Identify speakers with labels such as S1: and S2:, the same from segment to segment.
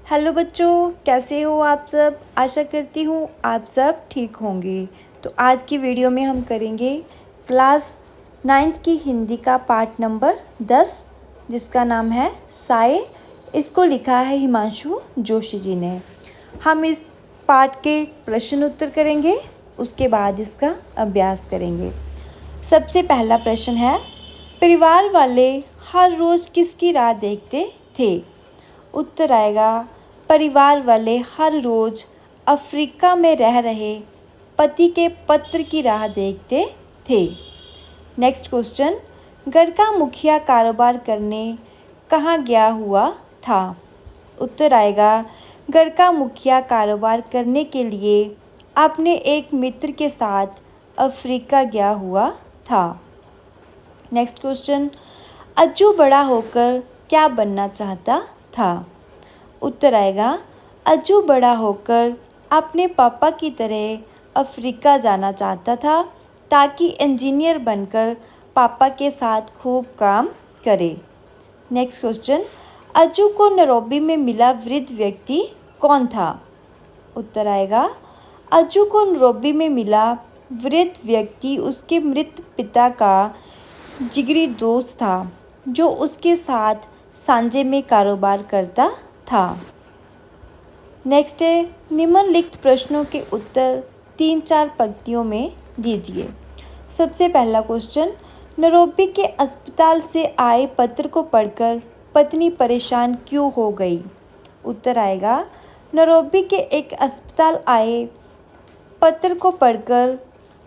S1: Hello बच्चों, कैसे हो आप सब। आशा करती हूँ आप सब ठीक होंगे। तो आज की वीडियो में हम करेंगे क्लास 9th की हिंदी का पार्ट नंबर 10, जिसका नाम है साए। इसको लिखा है हिमांशु जोशी जी ने। हम इस पार्ट के प्रश्न उत्तर करेंगे, उसके बाद इसका अभ्यास करेंगे। सबसे पहला प्रश्न है, परिवार वाले हर रोज़ किसकी राह देखते थे। उत्तर आएगा, परिवार वाले हर रोज़ अफ्रीका में रह रहे पति के पत्र की राह देखते थे। नेक्स्ट क्वेश्चन, घर का मुखिया कारोबार करने कहाँ गया हुआ था। उत्तर आएगा, घर का मुखिया कारोबार करने के लिए अपने एक मित्र के साथ अफ्रीका गया हुआ था। नेक्स्ट क्वेश्चन, अज्जू बड़ा होकर क्या बनना चाहता था। उत्तर आएगा, अज्जू बड़ा होकर अपने पापा की तरह अफ्रीका जाना चाहता था ताकि इंजीनियर बनकर पापा के साथ खूब काम करे। नेक्स्ट क्वेश्चन, अज्जू को नैरोबी में मिला वृद्ध व्यक्ति कौन था। उत्तर आएगा, अज्जू को नैरोबी में मिला वृद्ध व्यक्ति उसके मृत पिता का जिगरी दोस्त था, जो उसके साथ सांझे में कारोबार करता था। नेक्स्ट है, निम्नलिखित प्रश्नों के उत्तर 3-4 पंक्तियों में दीजिए। सबसे पहला क्वेश्चन, नैरोबी के अस्पताल से आए पत्र को पढ़कर पत्नी परेशान क्यों हो गई। उत्तर आएगा, नैरोबी के एक अस्पताल आए पत्र को पढ़कर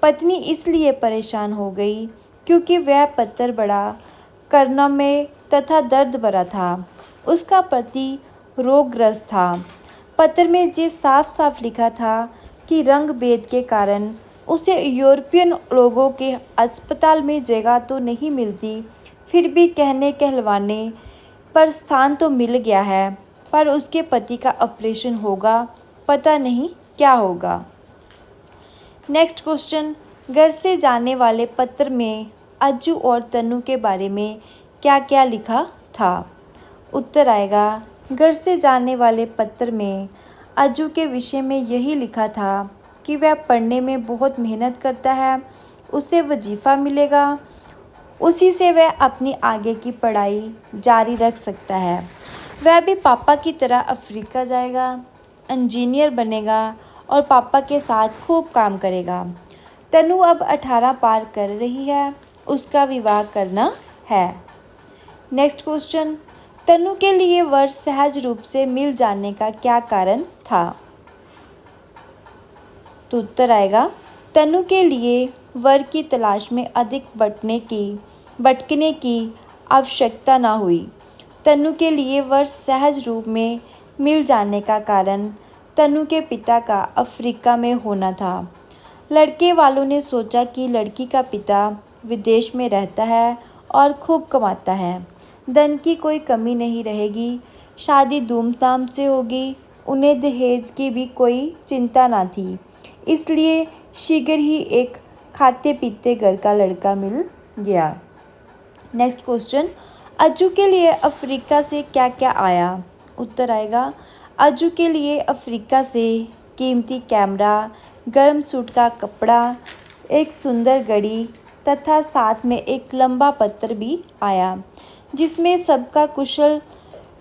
S1: पत्नी इसलिए परेशान हो गई क्योंकि वह पत्र बड़ा करुणामय तथा दर्द भरा था। उसका पति रोगग्रस्त था। पत्र में ये साफ साफ लिखा था कि रंग भेद के कारण उसे यूरोपियन लोगों के अस्पताल में जगह तो नहीं मिलती, फिर भी कहने कहलवाने पर स्थान तो मिल गया है, पर उसके पति का ऑपरेशन होगा, पता नहीं क्या होगा। नेक्स्ट क्वेश्चन, घर से जाने वाले पत्र में अज्जू और तन्नू के बारे में क्या क्या लिखा था। उत्तर आएगा, घर से जाने वाले पत्र में अज्जू के विषय में यही लिखा था कि वह पढ़ने में बहुत मेहनत करता है, उसे वजीफ़ा मिलेगा, उसी से वह अपनी आगे की पढ़ाई जारी रख सकता है। वह भी पापा की तरह अफ्रीका जाएगा, इंजीनियर बनेगा और पापा के साथ खूब काम करेगा। तनु अब 18 पार कर रही है, उसका विवाह करना है। नेक्स्ट क्वेश्चन, तनु के लिए वर सहज रूप से मिल जाने का क्या कारण था। तो उत्तर आएगा, तनु के लिए वर की तलाश में अधिक भटकने की आवश्यकता न हुई। तनु के लिए वर सहज रूप में मिल जाने का कारण तनु के पिता का अफ्रीका में होना था। लड़के वालों ने सोचा कि लड़की का पिता विदेश में रहता है और खूब कमाता है, धन की कोई कमी नहीं रहेगी, शादी धूमधाम से होगी, उन्हें दहेज की भी कोई चिंता ना थी, इसलिए शीघ्र ही एक खाते पीते घर का लड़का मिल गया। नेक्स्ट क्वेश्चन, अज्जू के लिए अफ्रीका से क्या क्या आया। उत्तर आएगा, अज्जू के लिए अफ्रीका से कीमती कैमरा, गर्म सूट का कपड़ा, एक सुंदर घड़ी तथा साथ में एक लंबा पत्र भी आया, जिसमें सबका कुशल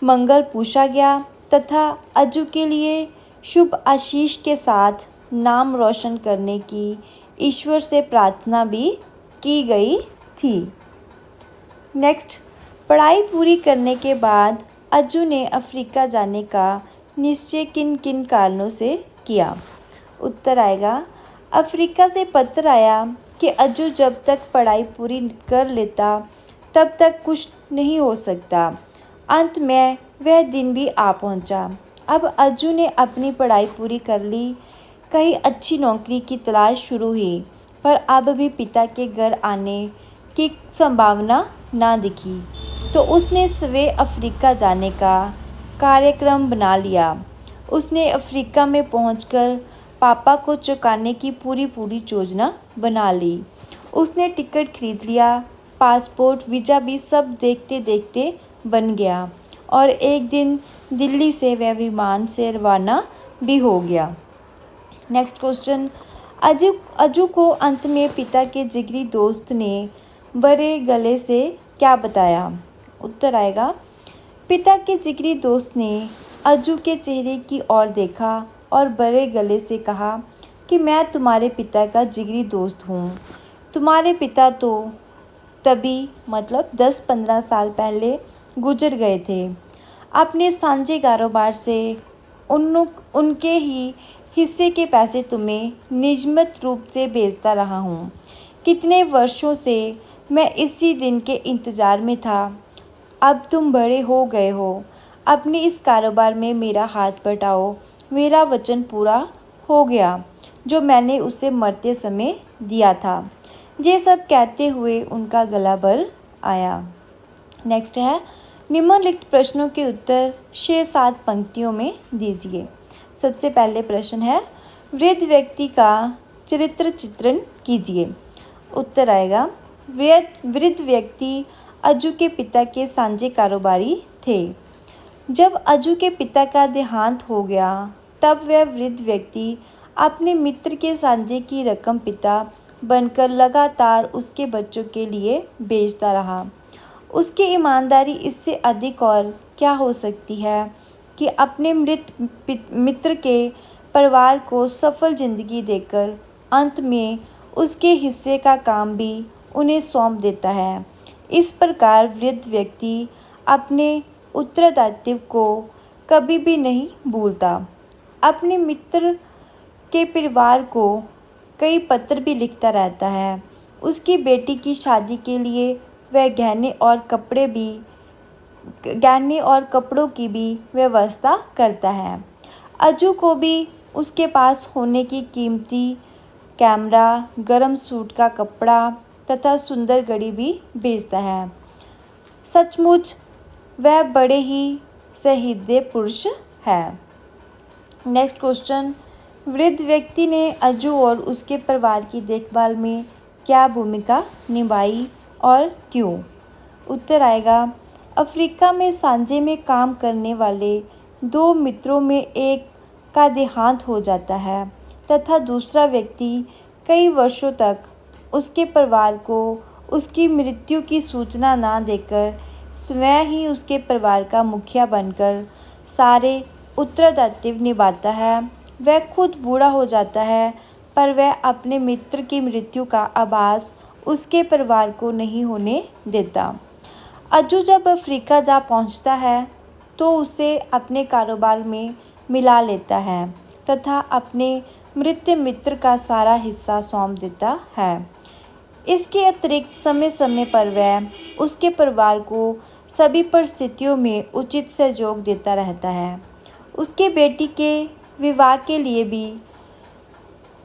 S1: मंगल पूछा गया तथा अज्जू के लिए शुभ आशीष के साथ नाम रोशन करने की ईश्वर से प्रार्थना भी की गई थी। नेक्स्ट, पढ़ाई पूरी करने के बाद अज्जू ने अफ्रीका जाने का निश्चय किन किन कारणों से किया। उत्तर आएगा, अफ्रीका से पत्र आया कि अज्जू जब तक पढ़ाई पूरी कर लेता तब तक कुछ नहीं हो सकता। अंत में वह दिन भी आ पहुंचा। अब अज्जू ने अपनी पढ़ाई पूरी कर ली, कहीं अच्छी नौकरी की तलाश शुरू हुई, पर अब भी पिता के घर आने की संभावना ना दिखी, तो उसने स्वयं अफ्रीका जाने का कार्यक्रम बना लिया। उसने अफ्रीका में पहुंचकर पापा को चुकाने की पूरी योजना बना ली। उसने टिकट खरीद लिया, पासपोर्ट वीज़ा भी सब देखते देखते बन गया और एक दिन दिल्ली से वह विमान से रवाना भी हो गया। नेक्स्ट क्वेश्चन, अजू को अंत में पिता के जिगरी दोस्त ने बड़े गले से क्या बताया? उत्तर आएगा, पिता के जिगरी दोस्त ने अजू के चेहरे की ओर देखा और बड़े गले से कहा कि मैं तुम्हारे पिता का जिगरी दोस्त हूँ। तुम्हारे पिता तो तभी मतलब 10-15 साल पहले गुजर गए थे। अपने साझे कारोबार से उनके ही हिस्से के पैसे तुम्हें नियमित रूप से भेजता रहा हूँ। कितने वर्षों से मैं इसी दिन के इंतज़ार में था। अब तुम बड़े हो गए हो, अपने इस कारोबार में मेरा हाथ बटाओ। मेरा वचन पूरा हो गया जो मैंने उसे मरते समय दिया था। ये सब कहते हुए उनका गला भर आया। नेक्स्ट है, निम्नलिखित प्रश्नों के उत्तर 6-7 पंक्तियों में दीजिए। सबसे पहले प्रश्न है, वृद्ध व्यक्ति का चरित्र चित्रण कीजिए। उत्तर आएगा, वृद्ध व्यक्ति अजू के पिता के साझे कारोबारी थे। जब अजू के पिता का देहांत हो गया तब वह वृद्ध व्यक्ति अपने मित्र के साझे की रकम पिता बनकर लगातार उसके बच्चों के लिए भेजता रहा। उसकी ईमानदारी इससे अधिक और क्या हो सकती है कि अपने मृत मित्र के परिवार को सफल जिंदगी देकर अंत में उसके हिस्से का काम भी उन्हें सौंप देता है। इस प्रकार वृद्ध व्यक्ति अपने उत्तरदायित्व को कभी भी नहीं भूलता। अपने मित्र के परिवार को कई पत्र भी लिखता रहता है। उसकी बेटी की शादी के लिए वह गहने और कपड़ों की भी व्यवस्था करता है। अजू को भी उसके पास होने की कीमती कैमरा, गर्म सूट का कपड़ा तथा सुंदर घड़ी भी भेजता है। सचमुच वह बड़े ही सहृदय पुरुष है। नेक्स्ट क्वेश्चन, वृद्ध व्यक्ति ने अजू और उसके परिवार की देखभाल में क्या भूमिका निभाई और क्यों? उत्तर आएगा, अफ्रीका में सांझे में काम करने वाले 2 मित्रों में एक का देहांत हो जाता है तथा दूसरा व्यक्ति कई वर्षों तक उसके परिवार को उसकी मृत्यु की सूचना ना देकर स्वयं ही उसके परिवार का मुखिया बनकर सारे उत्तरदायित्व निभाता है। वह खुद बूढ़ा हो जाता है पर वह अपने मित्र की मृत्यु का आभास उसके परिवार को नहीं होने देता। अजू जब अफ्रीका जा पहुंचता है तो उसे अपने कारोबार में मिला लेता है तथा अपने मृत मित्र का सारा हिस्सा सौंप देता है। इसके अतिरिक्त समय समय पर वह उसके परिवार को सभी परिस्थितियों में उचित सहयोग देता रहता है। उसके बेटी के विवाह के लिए भी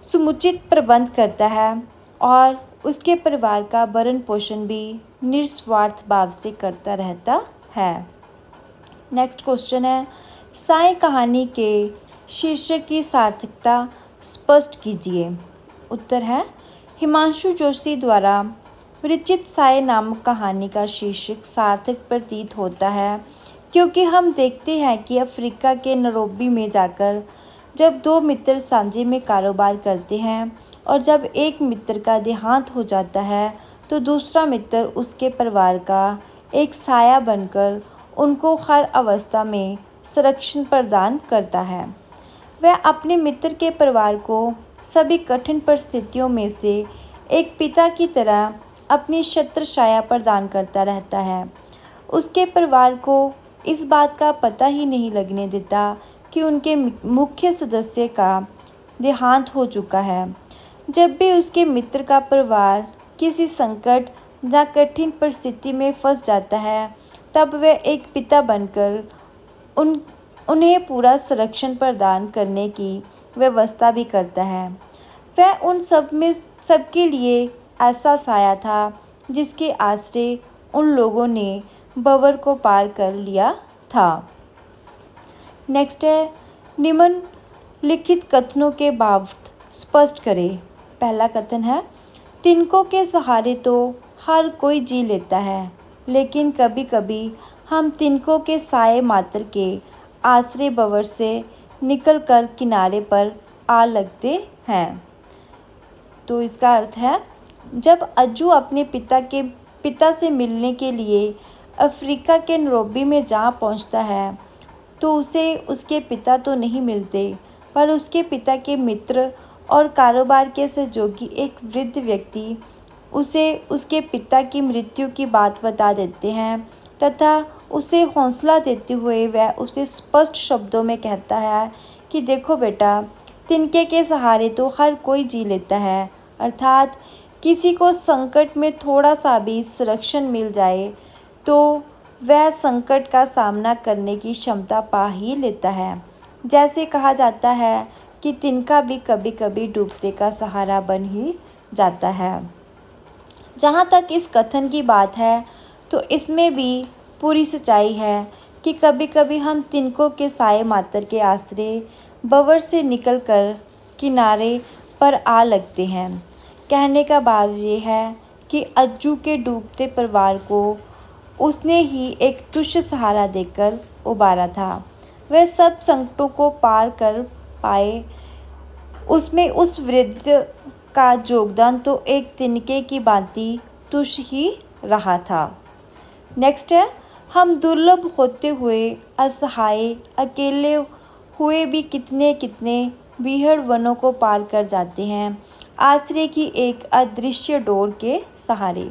S1: समुचित प्रबंध करता है और उसके परिवार का भरण पोषण भी निस्वार्थ भाव से करता रहता है। नेक्स्ट क्वेश्चन है, साय कहानी के शीर्षक की सार्थकता स्पष्ट कीजिए। उत्तर है, हिमांशु जोशी द्वारा विरचित साय नामक कहानी का शीर्षक सार्थक प्रतीत होता है क्योंकि हम देखते हैं कि अफ्रीका के नैरोबी में जाकर जब 2 मित्र सांझे में कारोबार करते हैं और जब एक मित्र का देहांत हो जाता है तो दूसरा मित्र उसके परिवार का एक साया बनकर उनको हर अवस्था में संरक्षण प्रदान करता है। वह अपने मित्र के परिवार को सभी कठिन परिस्थितियों में से एक पिता की तरह अपनी छत्र छाया प्रदान करता रहता है। उसके परिवार को इस बात का पता ही नहीं लगने देता कि उनके मुख्य सदस्य का देहांत हो चुका है। जब भी उसके मित्र का परिवार किसी संकट या कठिन परिस्थिति में फंस जाता है तब वह एक पिता बनकर उन्हें पूरा संरक्षण प्रदान करने की व्यवस्था भी करता है। वह उन सबके लिए ऐसा साया था जिसके आश्रय उन लोगों ने भंवर को पार कर लिया था। नेक्स्ट है, निम्नलिखित कथनों के भाव स्पष्ट करें। पहला कथन है, तिनकों के सहारे तो हर कोई जी लेता है, लेकिन कभी कभी हम तिनकों के साए मात्र के आश्रय भंवर से निकलकर किनारे पर आ लगते हैं। तो इसका अर्थ है, जब अज्जू अपने पिता से मिलने के लिए अफ्रीका के नैरोबी में जा पहुंचता है तो उसे उसके पिता तो नहीं मिलते, पर उसके पिता के मित्र और कारोबार के सहयोगी एक वृद्ध व्यक्ति उसे उसके पिता की मृत्यु की बात बता देते हैं तथा उसे हौसला देते हुए वह उसे स्पष्ट शब्दों में कहता है कि देखो बेटा, तिनके के सहारे तो हर कोई जी लेता है, अर्थात किसी को संकट में थोड़ा सा भी संरक्षण मिल जाए तो वह संकट का सामना करने की क्षमता पा ही लेता है। जैसे कहा जाता है कि तिनका भी कभी कभी डूबते का सहारा बन ही जाता है। जहाँ तक इस कथन की बात है तो इसमें भी पूरी सच्चाई है कि कभी कभी हम तिनकों के साए मात्र के आश्रय भंवर से निकलकर किनारे पर आ लगते हैं। कहने का भाव ये है कि अज्जू के डूबते परिवार को उसने ही एक तुच्छ सहारा देकर उबारा था। वह सब संकटों को पार कर पाए, उसमें उस वृद्ध का योगदान तो एक तिनके की भांति तुच्छ ही रहा था। नेक्स्ट है, हम दुर्लभ होते हुए असहाय अकेले हुए भी कितने कितने बीहड़ वनों को पार कर जाते हैं आश्रय की एक अदृश्य डोर के सहारे।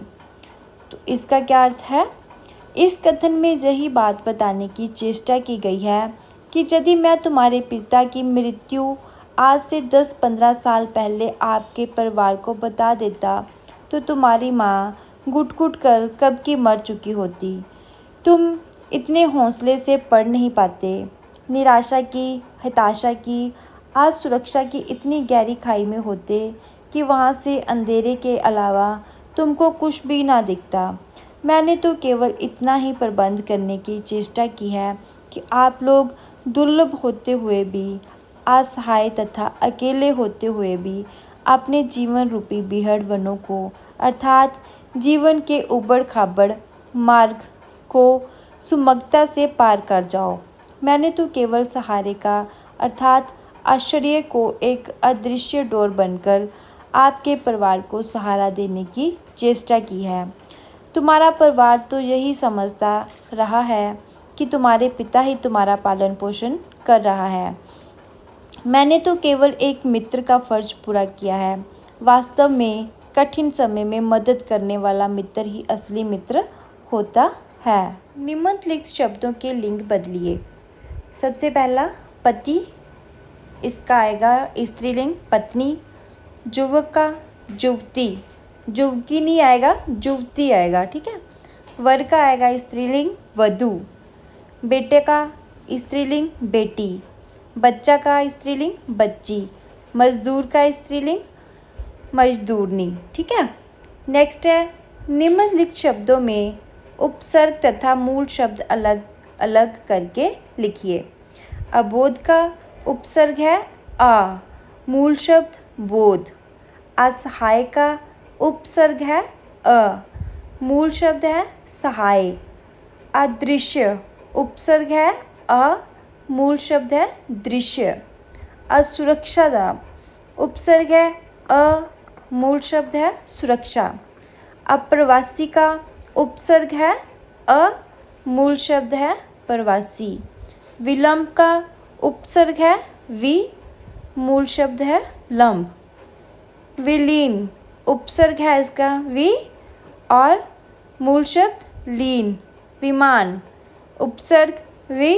S1: तो इसका क्या अर्थ है? इस कथन में यही बात बताने की चेष्टा की गई है कि यदि मैं तुम्हारे पिता की मृत्यु आज से 10-15 साल पहले आपके परिवार को बता देता तो तुम्हारी माँ घुट-घुट कर कब की मर चुकी होती। तुम इतने हौसले से पढ़ नहीं पाते। निराशा की, हताशा की, असुरक्षा की इतनी गहरी खाई में होते कि वहाँ से अंधेरे के अलावा तुमको कुछ भी ना दिखता। मैंने तो केवल इतना ही प्रबंध करने की चेष्टा की है कि आप लोग दुर्लभ होते हुए भी, असहाय तथा अकेले होते हुए भी अपने जीवन रूपी बीहड़ वनों को, अर्थात जीवन के उबड़ खाबड़ मार्ग को सुगमता से पार कर जाओ। मैंने तो केवल सहारे का, अर्थात आश्रय को एक अदृश्य डोर बनकर आपके परिवार को सहारा देने की चेष्टा की है। तुम्हारा परिवार तो यही समझता रहा है कि तुम्हारे पिता ही तुम्हारा पालन पोषण कर रहा है। मैंने तो केवल एक मित्र का फर्ज पूरा किया है। वास्तव में कठिन समय में मदद करने वाला मित्र ही असली मित्र होता है। निम्नलिखित शब्दों के लिंग बदलिए। सबसे पहला पति, इसका आएगा स्त्रीलिंग पत्नी। युवक का युवती, युवकी नहीं आएगा, युवती आएगा, ठीक है। वर का आएगा स्त्रीलिंग वधू। बेटे का स्त्रीलिंग बेटी। बच्चा का स्त्रीलिंग बच्ची। मजदूर का स्त्रीलिंग मजदूरनी, ठीक है। नेक्स्ट है, निम्नलिखित शब्दों में उपसर्ग तथा मूल शब्द अलग अलग करके लिखिए। अबोध का उपसर्ग है आ, मूल शब्द बोध। असहाय का उपसर्ग है अ, मूल शब्द है सहाय। अदृश्य उपसर्ग है अ, मूल शब्द है दृश्य। असुरक्षा का उपसर्ग है अ, मूल शब्द है सुरक्षा। अप्रवासी का उपसर्ग है अ, मूल शब्द है प्रवासी। विलंब का उपसर्ग है वि, मूल शब्द है लंब। विलीन उपसर्ग है इसका वि और मूल शब्द लीन। विमान उपसर्ग वि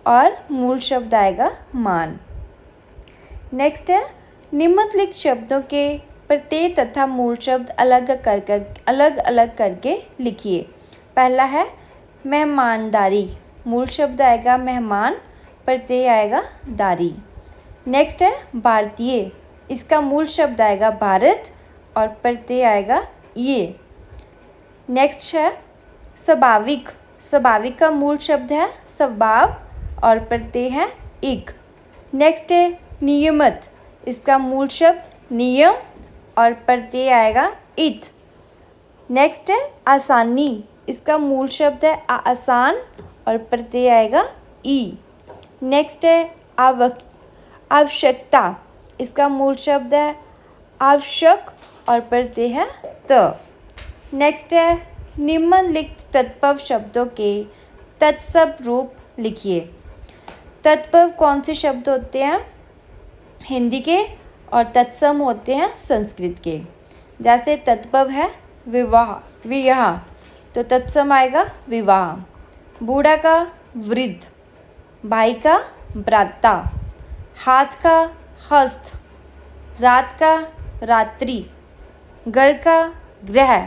S1: और मूल शब्द आएगा मान। नेक्स्ट है, निम्नलिखित शब्दों के प्रत्यय तथा मूल शब्द अलग अलग करके लिखिए। पहला है मेहमानदारी, मूल शब्द आएगा मेहमान, प्रत्यय आएगा दारी। नेक्स्ट है भारतीय, इसका मूल शब्द आएगा भारत और प्रत्यय आएगा ये। नेक्स्ट है स्वाभाविक, स्वाभाविक का मूल शब्द है स्वभाव और प्रत्यय है इक। नेक्स्ट है नियमित, इसका मूल शब्द नियम और प्रत्यय आएगा इत। नेक्स्ट है आसानी, इसका मूल शब्द है आसान और प्रत्यय आएगा ई। नेक्स्ट है आवश्यकता। इसका मूल शब्द है आवश्यक और प्रत्यय है त। नेक्स्ट है निम्नलिखित तत्पुरुष शब्दों के तत्सम रूप लिखिए। तत्पुरुष कौन से शब्द होते हैं? हिंदी के, और तत्सम होते हैं संस्कृत के। जैसे तत्पुरुष है विवाह, विवाह, तो तत्सम आएगा विवाह। बूढ़ा का वृद्ध, भाई का भ्राता, हाथ का हस्त, रात का रात्रि, घर का ग्रह,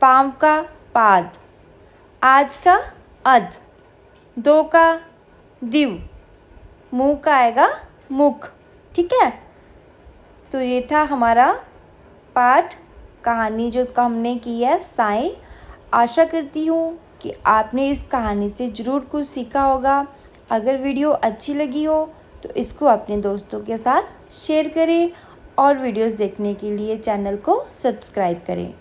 S1: पाँव का पाद, आज का अध, दो का दिव, मुँह का आएगा मुख। ठीक है, तो ये था हमारा पाठ, कहानी जो हमने की है साईं। आशा करती हूँ कि आपने इस कहानी से ज़रूर कुछ सीखा होगा। अगर वीडियो अच्छी लगी हो तो इसको अपने दोस्तों के साथ शेयर करें और वीडियोस देखने के लिए चैनल को सब्सक्राइब करें।